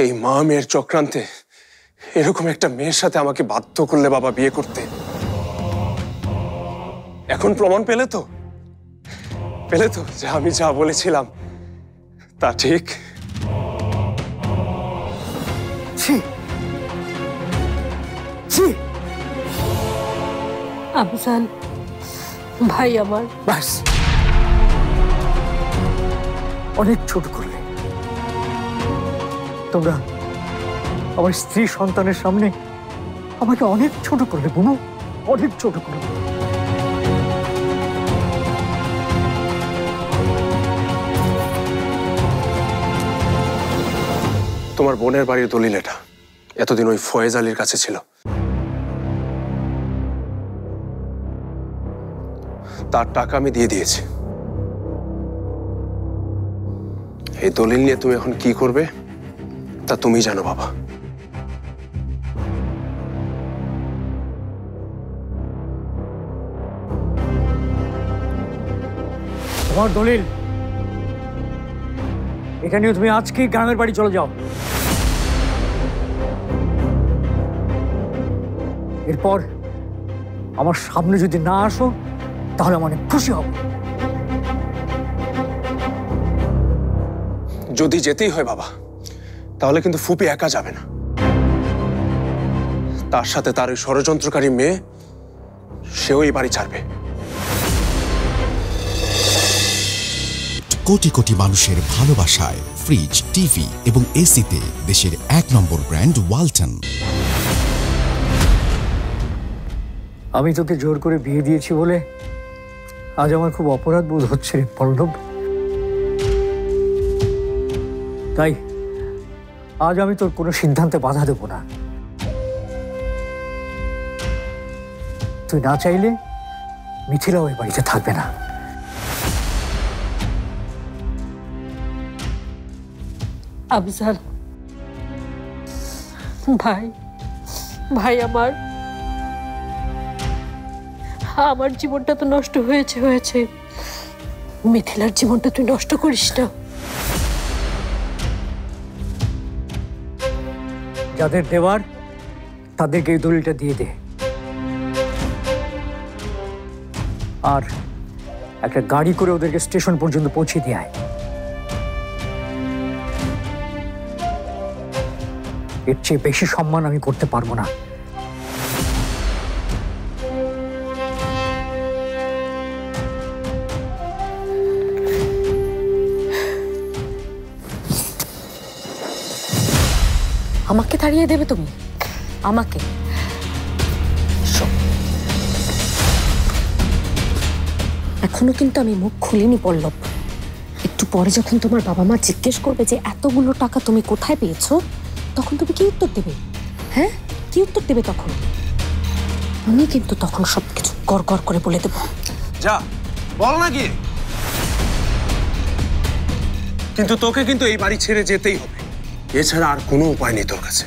এই মা মেয়ের চক্রান্তে এরকম একটা মেয়ের সাথে আমাকে বাধ্য করলে বাবা বিয়ে করতে। এখন প্রমাণ পেলে তো যে আমি যা বলেছিলাম তা ঠিক। আফজাল ভাই আমার, ব্যাস অনেক ছোট করলে তোমরা। আমার স্ত্রী সন্তানের সামনে আমাকে অনেক ছোট করলে বুনু, অনেক ছোট করলে। তোমার বোনের বাড়ির দলিল এটা, এতদিন ওই ফয়েজ আলীর কাছে ছিল। তার টাকা আমি দিয়ে দিয়েছি। এই দলিল নিয়ে তুমি এখন কি করবে তা তুমি জানো বাবা। তোমার দলিল এখানেও তুমি আজকেই গ্রামের বাড়ি চলে যাও। এরপর আমার সামনে যদি না আসো তাহলে আমি অনেক খুশি হব। যদি যেতেই হয় বাবা, তাহলে কিন্তু ফুপি একা যাবে না, তার সাথে তার ওই ষড়যন্ত্রকারী মেয়ে, সেও এই বাড়ি ছাড়বে। কোটি কোটি মানুষের ভালোবাসায় ফ্রিজ, টিভি এবং এসিতে দেশের 1 নম্বর ব্র্যান্ড ওয়ালটন। আমি তোকে জোর করে বিয়ে দিয়েছি বলে আজ আমার খুব অপরাধ বোধ হচ্ছে রে পল্লব। তাই আজ আমি তোর কোনো সিদ্ধান্তে বাধা দেব না। তুই না চাইলে মিথিলাও এই বাড়িতে থাকবে না। আফজাল ভাই আমার জীবনটা তো নষ্ট হয়েছে। মিথিলার জীবনটা তুই নষ্ট করিস না। যাদের দেওয়ার তাদেরকে এই দলিলটা দিয়ে দে, আর একটা গাড়ি করে ওদেরকে স্টেশন পর্যন্ত পৌঁছে দিয়ে আয়। এর চেয়ে বেশি সম্মান আমি করতে পারবো না। আমাকে তাড়িয়ে দেবে তুমি? আমাকে? এখনো কিন্তু আমি মুখ খুলিনি পল্লব। একটু পরে যখন তোমার বাবা মা জিজ্ঞেস করবে যে এতগুলো টাকা তুমি কোথায় পেয়েছো, তখন তুমি কি উত্তর দেবে? হ্যাঁ, কি উত্তর দেবে তখন? আমি কিন্তু তখন সবকিছু গড়গড় করে বলে দেবো। যা বল না গিয়ে। কিন্তু তোকে কিন্তু এই বাড়ি ছেড়ে যেতেই হবে, এছাড়া আর কোনো উপায় নেই তোর কাছে।